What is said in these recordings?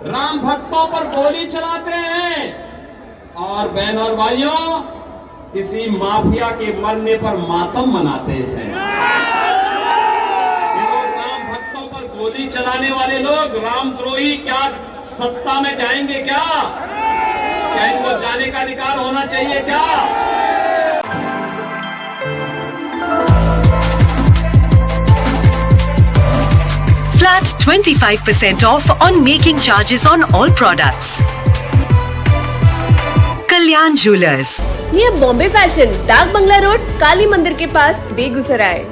राम भक्तों पर गोली चलाते हैं और बहन और भाइयों किसी माफिया के मरने पर मातम मनाते हैं। राम भक्तों पर गोली चलाने वाले लोग रामद्रोही क्या सत्ता में जाएंगे क्या इनको जाने का अधिकार होना चाहिए क्या? Flat 25% off on making charges on all products. Kalyan Jewellers. Near Bombay fashion, डाक बंगला रोड, काली मंदिर के पास, बेगूसराय।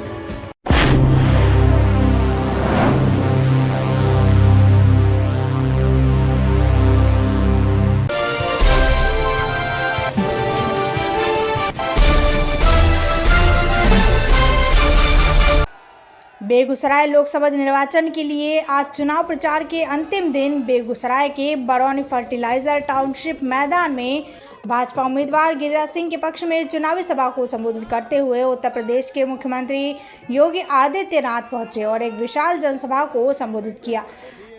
बेगूसराय लोकसभा निर्वाचन के लिए आज चुनाव प्रचार के अंतिम दिन बेगूसराय के बरौनी फर्टिलाइजर टाउनशिप मैदान में भाजपा उम्मीदवार गिरिराज सिंह के पक्ष में चुनावी सभा को संबोधित करते हुए उत्तर प्रदेश के मुख्यमंत्री योगी आदित्यनाथ पहुंचे और एक विशाल जनसभा को संबोधित किया।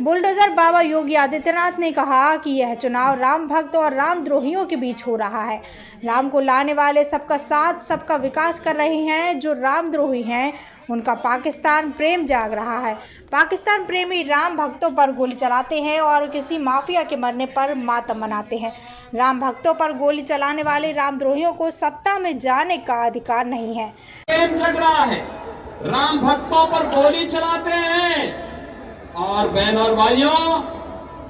बुलडोजर बाबा योगी आदित्यनाथ ने कहा कि यह चुनाव राम भक्त और रामद्रोहियों के बीच हो रहा है। राम को लाने वाले सबका साथ, सबका विकास कर रहे हैं। जो रामद्रोही हैं उनका पाकिस्तान प्रेम जाग रहा है। पाकिस्तान प्रेमी राम भक्तों पर गोली चलाते हैं और किसी माफिया के मरने पर मातम मनाते हैं। राम भक्तों पर गोली चलाने वाले रामद्रोहियों को सत्ता में जाने का अधिकार नहीं है। प्रेम जग रहा है, राम भक्तों पर गोली चलाते हैं और बहन और भाइयों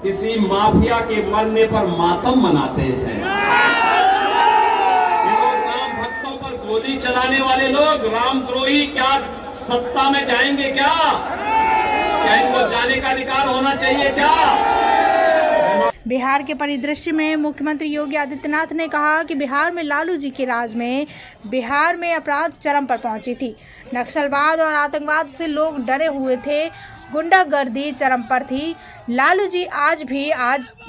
किसी माफिया के मरने पर मातम मनाते हैं। राम भक्तों पर गोली चलाने वाले लोग रामद्रोही क्या सत्ता में जाएंगे क्या इनको जाने का अधिकार होना चाहिए क्या? बिहार के परिदृश्य में मुख्यमंत्री योगी आदित्यनाथ ने कहा कि बिहार में लालू जी के राज में बिहार में अपराध चरम पर पहुंची थी। नक्सलवाद और आतंकवाद से लोग डरे हुए थे, गुंडागर्दी चरम पर थी। लालू जी आज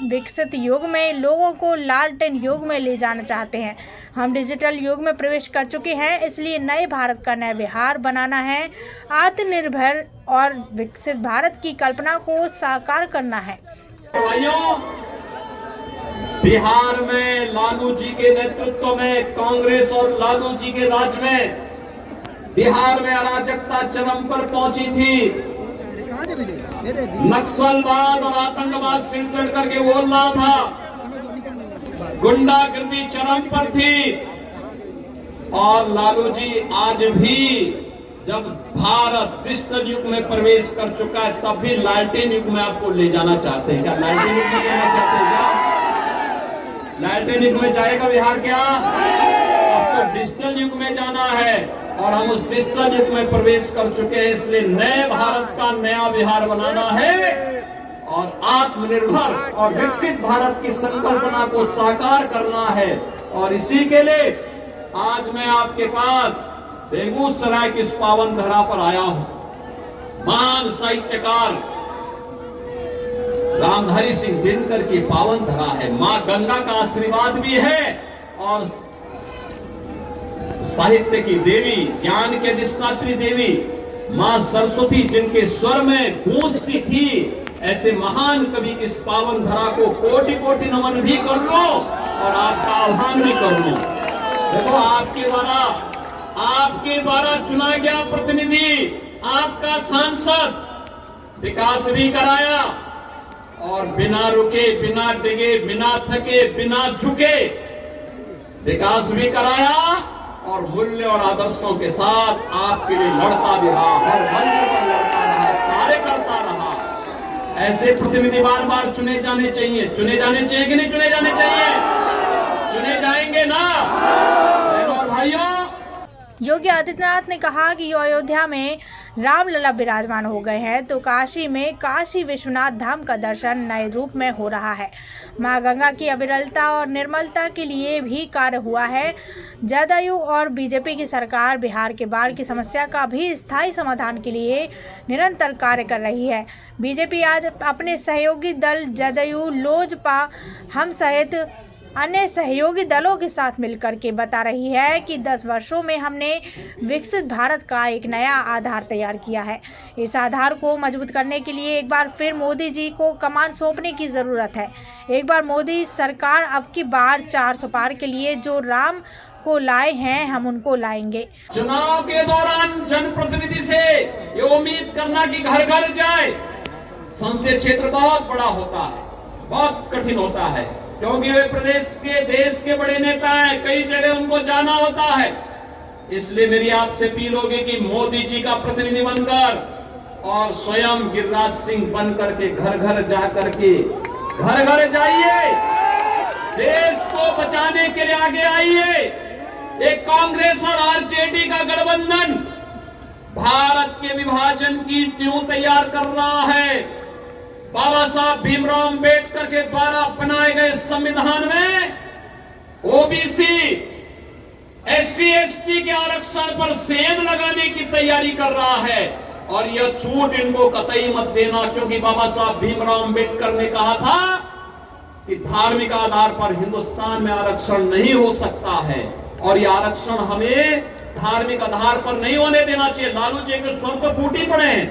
विकसित युग में लोगों को लालटेन युग में ले जाना चाहते हैं। हम डिजिटल युग में प्रवेश कर चुके हैं, इसलिए नए भारत का नया बिहार बनाना है। आत्मनिर्भर और विकसित भारत की कल्पना को साकार करना है। भाइयों, बिहार में लालू जी के नेतृत्व में कांग्रेस और लालू जी के राज में बिहार में अराजकता चरम पर पहुंची थी। नक्सलवाद और आतंकवाद सिर चढ़ करके बोल रहा था, गुंडागर्दी चरम पर थी। और लालू जी आज भी जब भारत डिजिटल युग में प्रवेश कर चुका है तब भी लालटेन युग में आपको ले जाना चाहते हैं क्या? लालटेन युग में जाना चाहते हैं क्या? लालटेन युग में जाएगा बिहार क्या? अब तो डिजिटल युग में जाना है और हम उस डिजिटल युग में प्रवेश कर चुके हैं। इसलिए नए भारत का नया बिहार बनाना है और आत्मनिर्भर और विकसित भारत की संकल्पना को साकार करना है। और इसी के लिए आज मैं आपके पास बेगूसराय की इस पावन धरा पर आया हूं। महान साहित्यकार रामधारी सिंह दिनकर की पावन धरा है। मां गंगा का आशीर्वाद भी है और साहित्य की देवी, ज्ञान के अधिष्ठात्री देवी मां सरस्वती जिनके स्वर में गूंजती थी, ऐसे महान कवि की इस पावन धरा को कोटि कोटि नमन भी कर लो और आपका आह्वान भी कर लो। देखो, आपके द्वारा चुना गया प्रतिनिधि, आपका सांसद विकास भी कराया और बिना रुके, बिना डिगे, बिना थके, बिना झुके विकास भी कराया और मूल्य और आदर्शों के साथ आपके लिए लड़ता भी रहा, हर मंच पर लड़ता रहा, कार्य करता रहा। ऐसे प्रतिनिधि बार बार चुने जाने चाहिए। चुने जाने चाहिए कि नहीं चुने जाने चाहिए? चुने जाएंगे ना और भाइयों। योगी आदित्यनाथ ने कहा कि अयोध्या में रामलला विराजमान हो गए हैं तो काशी में काशी विश्वनाथ धाम का दर्शन नए रूप में हो रहा है। मां गंगा की अविरलता और निर्मलता के लिए भी कार्य हुआ है। जदयू और बीजेपी की सरकार बिहार के बाढ़ की समस्या का भी स्थायी समाधान के लिए निरंतर कार्य कर रही है। बीजेपी आज अपने सहयोगी दल जदयू, लोजपा, हम सहित अन्य सहयोगी दलों के साथ मिलकर के बता रही है कि 10 वर्षों में हमने विकसित भारत का एक नया आधार तैयार किया है। इस आधार को मजबूत करने के लिए एक बार फिर मोदी जी को कमान सौंपने की ज़रूरत है। एक बार मोदी सरकार अब की बार 400 पार के लिए जो राम को लाए हैं, हम उनको लाएंगे। चुनाव के दौरान जनप्रतिनिधि से ये उम्मीद करना कि घर घर जाए, संसदीय क्षेत्र बहुत बड़ा होता है, बहुत कठिन होता है, क्योंकि वे प्रदेश के देश के बड़े नेता हैं, कई जगह उनको जाना होता है। इसलिए मेरी आपसे अपील होगी कि मोदी जी का प्रतिनिधि बनकर और स्वयं गिरिराज सिंह बनकर के घर घर जाकर के घर घर जाइए, देश को बचाने के लिए आगे आइए। एक कांग्रेस और आरजेडी का गठबंधन भारत के विभाजन की नींव तैयार कर रहा है। बाबा साहब भीमराव अंबेडकर के द्वारा बनाए गए संविधान में ओबीसी, एससी, एसटी के आरक्षण पर सेंध लगाने की तैयारी कर रहा है और यह छूट इनको कतई मत देना, क्योंकि बाबा साहब भीमराव अंबेडकर ने कहा था कि धार्मिक आधार पर हिंदुस्तान में आरक्षण नहीं हो सकता है और यह आरक्षण हमें धार्मिक आधार पर नहीं होने देना चाहिए। लालू जी के स्वर पर फूटी पड़े हैं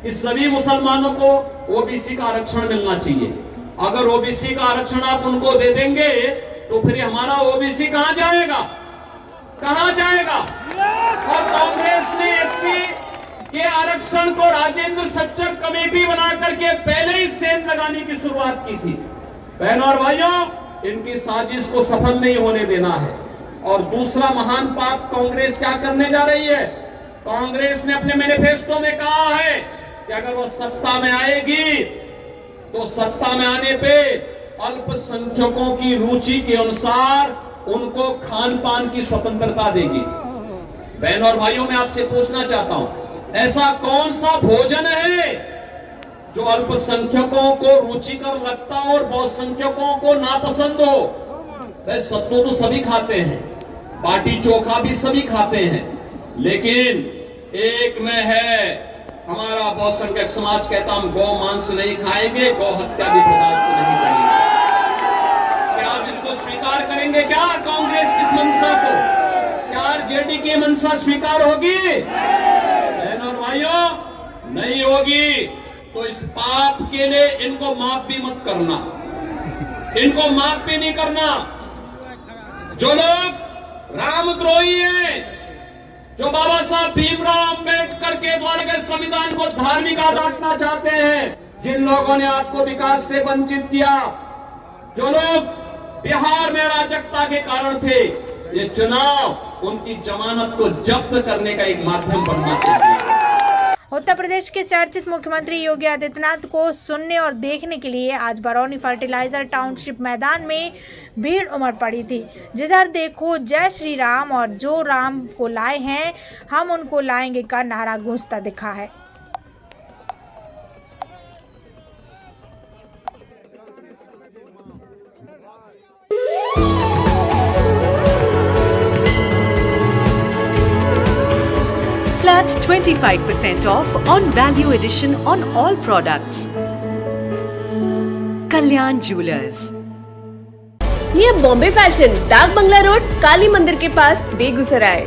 कि सभी मुसलमानों को ओबीसी का आरक्षण मिलना चाहिए। अगर ओबीसी का आरक्षण आप उनको दे देंगे तो फिर हमारा ओबीसी कहां जाएगा, कहां जाएगा? और कांग्रेस ने एससी के आरक्षण को राजेंद्र सच्चर कमेटी बना करके पहले ही सेंध लगाने की शुरुआत की थी। बहनों और भाइयों, इनकी साजिश को सफल नहीं होने देना है। और दूसरा महान पाप कांग्रेस क्या करने जा रही है? कांग्रेस ने अपने मैनिफेस्टो में कहा है कि अगर वो सत्ता में आएगी तो सत्ता में आने पे अल्पसंख्यकों की रुचि के अनुसार उनको खान पान की स्वतंत्रता देगी। बहनों और भाइयों, मैं आपसे पूछना चाहता हूं, ऐसा कौन सा भोजन है जो अल्पसंख्यकों को रुचिकर लगता हो और बहुसंख्यकों को नापसंद हो? वैसे सत्तू तो सभी खाते हैं, बाटी चोखा भी सभी खाते हैं, लेकिन एक में है, हमारा बहुसंख्यक समाज कहता हम गौ मांस नहीं खाएंगे, गौ हत्या भी बर्दाश्त नहीं करेंगे। क्या आप इसको स्वीकार करेंगे? क्या कांग्रेस की मंशा को, क्या आरजेडी की मंशा स्वीकार होगी? बहनों और भाइयों, नहीं होगी। तो इस पाप के लिए इनको माफ भी मत करना, इनको माफ भी नहीं करना। जो लोग रामद्रोही हैं, जो बाबा साहब भीमराव अंबेडकर के द्वारा के संविधान को धार्मिक आधारना चाहते हैं, जिन लोगों ने आपको विकास से वंचित किया, जो लोग बिहार में अराजकता के कारण थे, ये चुनाव उनकी जमानत को जब्त करने का एक माध्यम बनना चाहिए। उत्तर प्रदेश के चर्चित मुख्यमंत्री योगी आदित्यनाथ को सुनने और देखने के लिए आज बरौनी फर्टिलाइजर टाउनशिप मैदान में भीड़ उमड़ पड़ी थी। जिधर देखो जय श्री राम और जो राम को लाए हैं हम उनको लाएंगे का नारा गूंजता दिखा है। Flat 25% off on value addition on all products. Kalyan Jewelers. Near Bombay fashion, डाक बंगला रोड, काली मंदिर के पास, बेगूसराय।